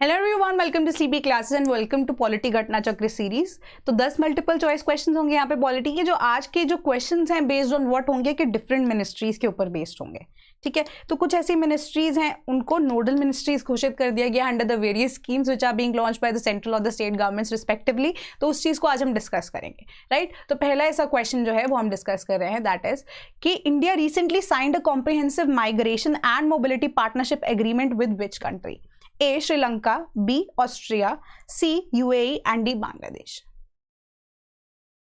Hello everyone, welcome to CB classes and welcome to polity घटना चक्र series. तो 10 multiple choice questions होंगे यहाँ पे पॉलिटी के। जो आज के जो क्वेश्चंस हैं बेस्ड ऑन व्हाट होंगे कि डिफरेंट मिनिस्ट्रीज के ऊपर बेस्ड होंगे। ठीक है, तो कुछ ऐसी मिनिस्ट्रीज हैं उनको नोडल मिनिस्ट्रीज घोषित कर दिया गया under the various schemes which are being launched by the central और द स्टेट गवर्नमेंट्स रिस्पेक्टिवली। तो उस चीज को आज हम डिस्कस करेंगे, राइट। तो पहला ऐसा क्वेश्चन जो है वो हम डिस्कस कर रहे हैं, दैट इज कि India recently signed a comprehensive migration and mobility partnership agreement with which country? A. Sri Lanka, B. Austria, C. UAE and D. Bangladesh।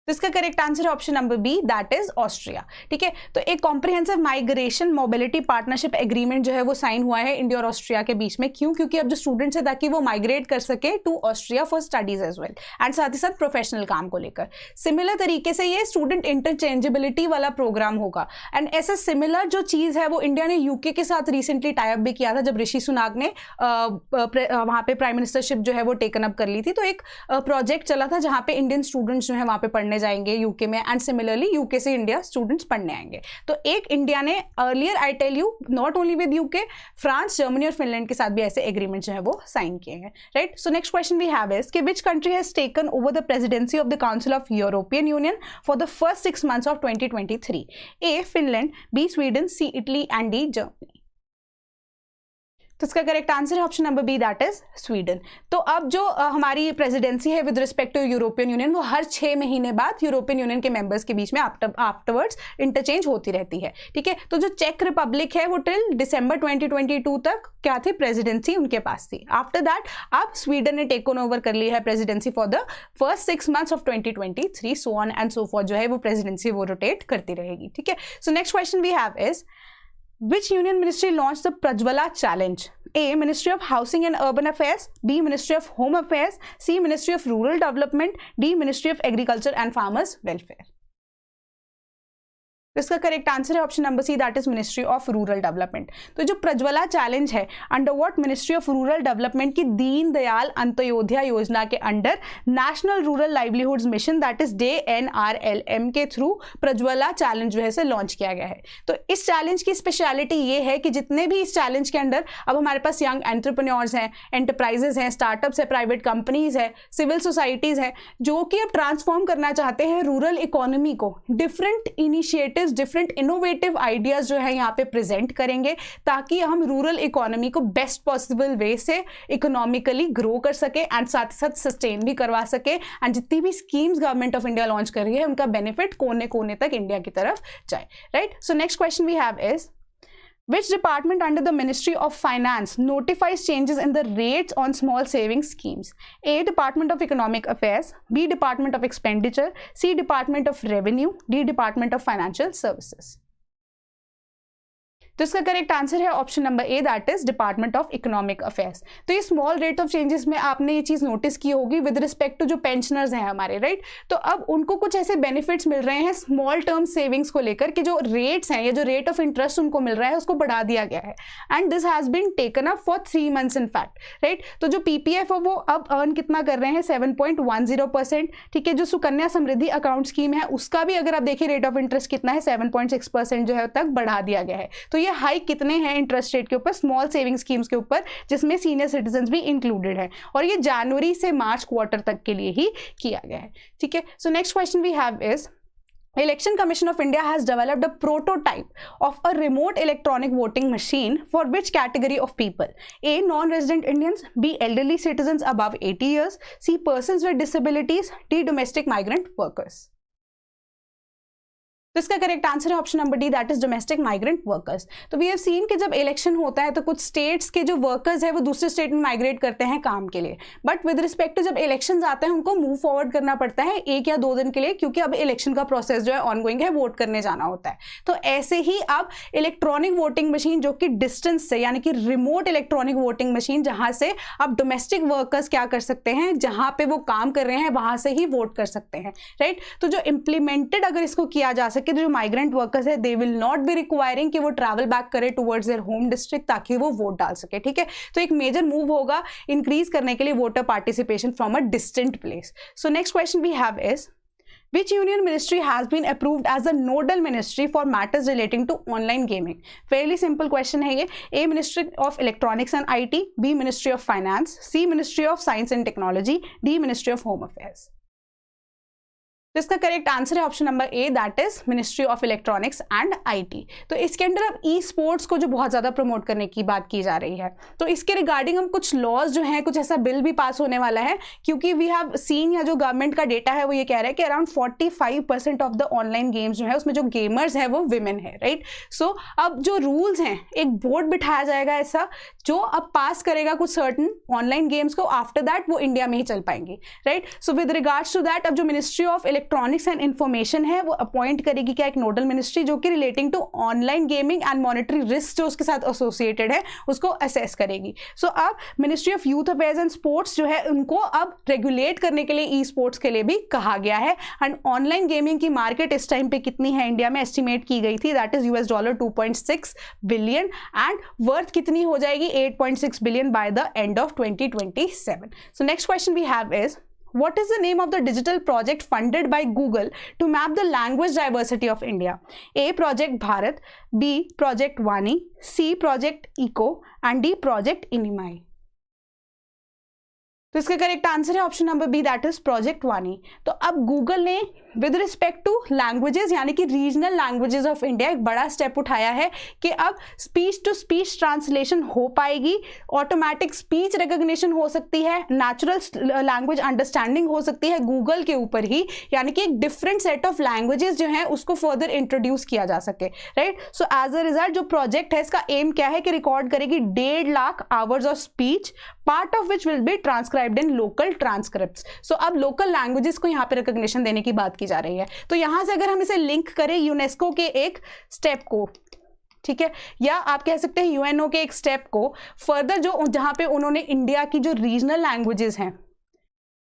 तो इसका करेक्ट आंसर है option number B, that is Austria. ठीक है, तो एक comprehensive migration mobility partnership agreement जो है वो साइन हुआ है इंडिया और ऑस्ट्रिया के बीच में। क्यों? क्योंकि अब जो स्टूडेंट्स है ताकि वो माइग्रेट कर सके to Austria for studies as well and साथ ही साथ प्रोफेशनल काम को लेकर। सिमिलर तरीके से ये स्टूडेंट इंटरचेंजेबिलिटी वाला प्रोग्राम होगा एंड ऐसा सिमिलर जो चीज है वो इंडिया ने यूके के साथ रिसेंटली टाई अप भी किया था जब ऋषि सुनाक ने वहां पे प्राइम मिनिस्टरशिप जो है वो टेकन अप कर ली थी। तो एक प्रोजेक्ट चला था जहां पे इंडियन स्टूडेंट्स जो है वहां पे पढ़ने जाएंगे यूके में एंड सिमिलरली यूके से इंडिया स्टूडेंट्स पढ़ने आएंगे। तो एक इंडिया ने earlier I tell you not only with UK, France, Germany और फिनलैंड के साथ भी ऐसे एग्रीमेंट जो है वो साइन किए हैं, right. So next question we have is कि which country has taken over the presidency of the council of European union for the first 6 months of 2023? A Finland, B Sweden, C Italy and D Germany. तो इसका correct answer है option number B, that is Sweden. तो अब जो हमारी presidency है with respect to European union वो हर 6 महीने बाद यूरोपियन यूनियन के मेंबर्स के बीच में आफ्टरवर्ड्स इंटरचेंज होती रहती है। ठीक है, तो जो चेक रिपब्लिक है वो टिल दिसंबर 2022 तक क्या थी, प्रेसिडेंसी उनके पास थी। आफ्टर दैट अब स्वीडन ने टेकन ओवर कर ली है presidency for the first 6 months of 2023, so on and so for जो है वो प्रेसिडेंसी वो रोटेट करती रहेगी। ठीक है, so next question we have is which union ministry launched the Prajwala challenge? A. Ministry of Housing and Urban Affairs, B. Ministry of Home Affairs, C. Ministry of Rural Development, D. Ministry of Agriculture and Farmers Welfare। तो इसका correct answer है option number C, that is ministry of rural development. तो जो Prajwala challenge है under what ministry of rural development की दीन दयाल अंत्योदय योजना के under national rural livelihoods mission that is DNRLM के through Prajwala challenge जो है से लॉन्च किया गया है। तो इस चैलेंज की स्पेशलिटी ये है कि जितने भी इस चैलेंज के अंडर अब हमारे पास यंग एंटरप्रेन्योर्स हैं, एंटरप्राइजेज हैं, स्टार्टअप्स है, प्राइवेट कंपनीज है, सिविल सोसाइटीज है जो कि अब ट्रांसफॉर्म करना चाहते हैं रूरल इकोनॉमी को। Different initiative, different innovative ideas जो है यहाँ पे प्रेजेंट करेंगे ताकि हम रूरल इकोनॉमी को बेस्ट पॉसिबल वे से इकोनॉमिकली ग्रो कर सके एंड साथ ही साथ सस्टेन भी करवा सके एंड जितनी भी schemes government of India launch कर रही है उनका बेनिफिट कोने कोने तक इंडिया की तरफ जाए, right. So next question we have is which department under the Ministry of Finance notifies changes in the rates on small savings schemes? A. Department of Economic Affairs, B. Department of Expenditure, C. Department of Revenue, D. Department of Financial Services। तो इसका correct answer है option number A, that is department of economic affairs. तो ये small rate of changes में आपने ये चीज notice की होगी विद रिस्पेक्ट टू जो पेंशनर्स हैं हमारे, राइट। तो अब उनको कुछ ऐसे बेनिफिट्स मिल रहे हैं स्मॉल टर्म सेविंग्स को लेकर कि जो रेट्स हैं या जो रेट ऑफ इंटरेस्ट उनको मिल रहा है उसको बढ़ा दिया गया है and this has been taken up for 3 months in fact, right. तो जो PPF है वो अब अर्न कितना कर रहे हैं, 7.10%। ठीक है, जो सुकन्या समृद्धि अकाउंट स्कीम है उसका भी अगर आप देखिए रेट ऑफ इंटरेस्ट कितना है, 7.6% जो है तक बढ़ा दिया गया है। तो ये हाइक कितने हैं इंटरेस्ट रेट के ऊपर, स्मॉल सेविंग स्कीम्स के ऊपर, जिसमें सीनियर सिटीजन भी इंक्लूडेड है और ये जनवरी से मार्च क्वार्टर तक के लिए ही किया गया है। ठीक है, so next question we have is Election Commission of India has developed a prototype of a remote electronic voting machine for which category of people? A. Non-resident Indians, B. Elderly citizens above 80 years, C. Persons with disabilities, D. Domestic migrant workers। तो इसका correct answer है option number D, that is domestic migrant workers. तो we have seen कि जब election होता है तो कुछ स्टेट्स के जो वर्कर्स है वो दूसरे स्टेट में माइग्रेट करते हैं काम के लिए, बट विद रिस्पेक्ट टू जब इलेक्शंस आते हैं उनको मूव फॉरवर्ड करना पड़ता है 1 या 2 दिन के लिए क्योंकि अब इलेक्शन का प्रोसेस जो है ऑनगोइंग है, वोट करने जाना होता है। तो ऐसे ही अब इलेक्ट्रॉनिक वोटिंग मशीन जो कि डिस्टेंस से यानी कि रिमोट इलेक्ट्रॉनिक वोटिंग मशीन जहां से अब डोमेस्टिक वर्कर्स क्या कर सकते हैं, जहां पे वो काम कर रहे हैं वहां से ही वोट कर सकते हैं, राइट। तो जो इंप्लीमेंटेड अगर इसको किया जा सके तो जो माइग्रेंट वर्कर्स है they will not be requiring कि वो ट्रैवल बैक करे टुवर्ड्स देयर होम डिस्ट्रिक्ट ताकि वो वोट डाल सके। ठीक है, तो एक मेजर मूव होगा इंक्रीज करने के लिए voter participation from a distant place. So next question we have is Which union ministry has been approved as a nodal ministry for matters relating to online gaming? Fairly simple question है ये. A, Ministry of Electronics and IT. B, Ministry of Finance. C, Ministry of Science and Technology. D, Ministry of Home Affairs. तो इसका correct answer है option number A, that is ministry of electronics and IT. तो इसके under अब e sports को जो बहुत ज़्यादा प्रमोट करने की बात की जा रही है, तो इसके रिगार्डिंग हम कुछ लॉज जो हैं, कुछ ऐसा बिल भी पास होने वाला है, क्योंकि वी हैव सीन, या जो गवर्नमेंट का डेटा है वो ये कह रहा है कि around 45% of the online games जो है उसमें जो गेमर्स हैं वो विमेन है, राइट. सो अब जो रूल्स हैं, एक बोर्ड बिठाया जाएगा ऐसा जो अब पास करेगा कुछ सर्टन ऑनलाइन गेम्स को, आफ्टर दैट वो इंडिया में ही चल पाएंगे, right. So with regards to that अब जो ministry of electronics and information है वो अपॉइंट करेगी क्या एक नोडल मिनिस्ट्री जो कि relating to online gaming and monetary risk जो उसके साथ एसोसिएटेड है उसको असेस करेगी. सो अब ministry of youth affairs and sports जो है उनको अब रेगुलेट करने के लिए ई स्पोर्ट्स के लिए भी कहा गया है. एंड ऑनलाइन गेमिंग की मार्केट इस टाइम पे कितनी है इंडिया में एस्टिमेट की गई थी, that is $2.6 billion and worth कितनी हो जाएगी 8.6 billion by the end of 2027. So next question we have is, what is the name of the digital project funded by Google to map the language diversity of India? A, Project Bharat. B, Project Vani. C, Project Eco. And D, Project Inimai. तो इसका correct answer है option number B, that is project Vaani. तो अब Google ने with respect to languages यानी कि regional languages of India एक बड़ा स्टेप उठाया है कि अब स्पीच टू स्पीच ट्रांसलेशन हो पाएगी, ऑटोमेटिक स्पीच रिकग्निशन हो सकती है, नेचुरल लैंग्वेज अंडरस्टैंडिंग हो सकती है गूगल के ऊपर ही, यानी कि एक डिफरेंट सेट ऑफ लैंग्वेजेस जो है उसको फर्दर इंट्रोड्यूस किया जा सके, right. So as a result जो प्रोजेक्ट है इसका एम क्या है कि रिकॉर्ड करेगी 1.5 lakh hours of speech, part of which will be transcribed in local transcripts. So अब लोकल लैंग्वेजेस को यहाँ पे रिकग्निशन देने की बात की जा रही है. तो यहां से अगर हम इसे लिंक करें यूनेस्को के एक स्टेप को, ठीक है, या आप कह सकते हैं यूएनओ के एक स्टेप को, फर्दर जो जहां पे उन्होंने इंडिया की जो रीजनल लैंग्वेजेस हैं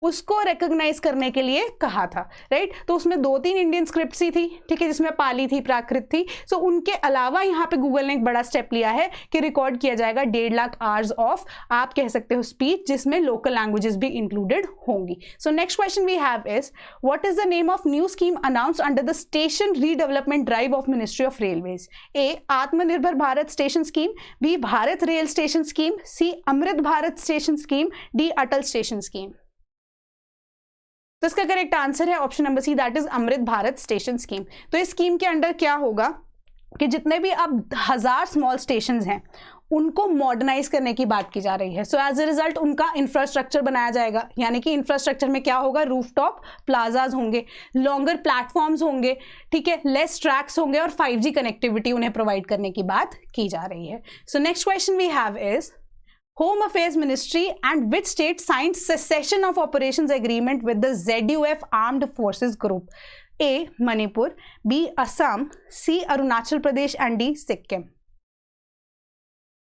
उसको रिकॉग्नाइज करने के लिए कहा था, राइट. तो उसमें 2-3 इंडियन स्क्रिप्ट्स ही थी, ठीक है, जिसमें पाली थी, प्राकृत थी. सो उनके अलावा यहाँ पे गूगल ने एक बड़ा स्टेप लिया है कि रिकॉर्ड किया जाएगा 1.5 लाख आवर्स ऑफ, आप कह सकते हो, स्पीच, जिसमें लोकल लैंग्वेजेस भी इंक्लूडेड होंगी. So next question we have is, what is the name of new scheme announced under the station redevelopment drive of ministry of railways? A, Atmanirbhar Bharat station scheme. B, Bharat rail station scheme. C, Amrit Bharat station scheme. D, Atal station scheme. तो इसका correct answer है option number C, that is Amrit Bharat station scheme. तो इस scheme के under क्या होगा कि जितने भी अब 1000 स्मॉल स्टेशंस हैं उनको मॉडर्नाइज करने की बात की जा रही है. सो एज अ रिजल्ट उनका इंफ्रास्ट्रक्चर बनाया जाएगा, यानी कि इंफ्रास्ट्रक्चर में क्या होगा, रूफटॉप प्लाजाज होंगे, लॉन्गर प्लेटफॉर्म्स होंगे, ठीक है, लेस ट्रैक्स होंगे और 5G कनेक्टिविटी उन्हें प्रोवाइड करने की बात की जा रही है. So next question we have is, Home Affairs Ministry and which state signed cessation of operations agreement with the ZUF Armed Forces Group? A, Manipur. B, Assam. C, Arunachal Pradesh. And D, Sikkim.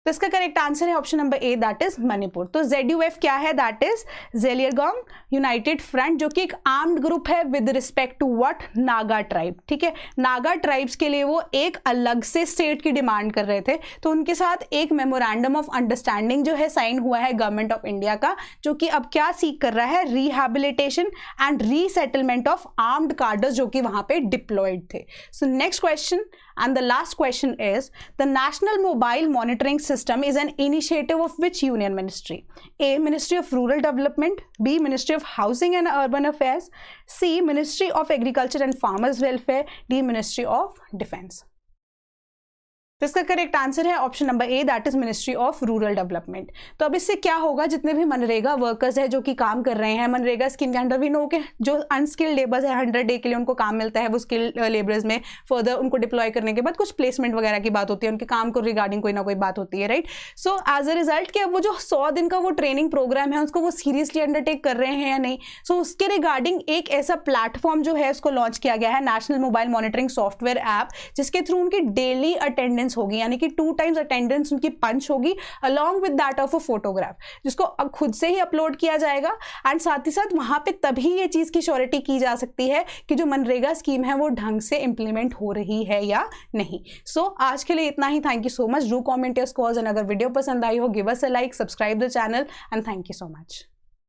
तो इसका correct answer है option number A, that is Manipur. तो ZUF क्या है, that is Zeliangrong united front, जो कि एक armed group है with respect to what, Naga tribe, ठीक है. नागा ट्राइब्स के लिए वो एक अलग से स्टेट की डिमांड कर रहे थे, तो उनके साथ एक मेमोरेंडम ऑफ अंडरस्टैंडिंग जो है साइन हुआ है गवर्नमेंट ऑफ इंडिया का, जो कि अब क्या सीख कर रहा है, rehabilitation and resettlement of armed cadres जो कि वहां पे डिप्लॉयड थे. सो next question and the last question is, the National Mobile Monitoring System is an initiative of which union ministry? A, Ministry of Rural Development. B, Ministry of Housing and Urban Affairs. C, Ministry of Agriculture and Farmers Welfare. D, Ministry of Defense. तो इसका correct answer है option number A, that is ministry of rural development. तो अब इससे क्या होगा, जितने भी मनरेगा वर्कर्स है जो कि काम कर रहे हैं मनरेगा स्कीम के अंडर, भी नो के जो अनस्किल्ड लेबर्स है 100 डे के लिए उनको काम मिलता है, वो स्किल्ड लेबर्स में फर्दर उनको डिप्लॉय करने के बाद कुछ प्लेसमेंट वगैरह की बात होती है, उनके काम को रिगार्डिंग कोई ना कोई बात होती है, right. So as a result कि अब वो जो 100 दिन का वो ट्रेनिंग प्रोग्राम है उसको वो सीरियसली अंडरटेक कर रहे हैं या नहीं, सो उसके रिगार्डिंग एक ऐसा प्लेटफॉर्म जो है उसको लॉन्च किया गया है, national mobile monitoring software app, जिसके थ्रू उनकी डेली अटेंडेंस होगी, यानी कि 2 टाइम्स अटेंडेंस उनकी पंच होगी along with that of a photograph, जिसको अब खुद से ही अपलोड किया जाएगा. एंड साथ ही साथ वहां पे तभी ये चीज की श्योरिटी की जा सकती है कि जो मनरेगा स्कीम है वो ढंग से इंप्लीमेंट हो रही है या नहीं. सो आज के लिए इतना ही. Thank you so much. Do comment your scores and अगर वीडियो पसंद आई हो give us a like, subscribe the channel and thank you so much.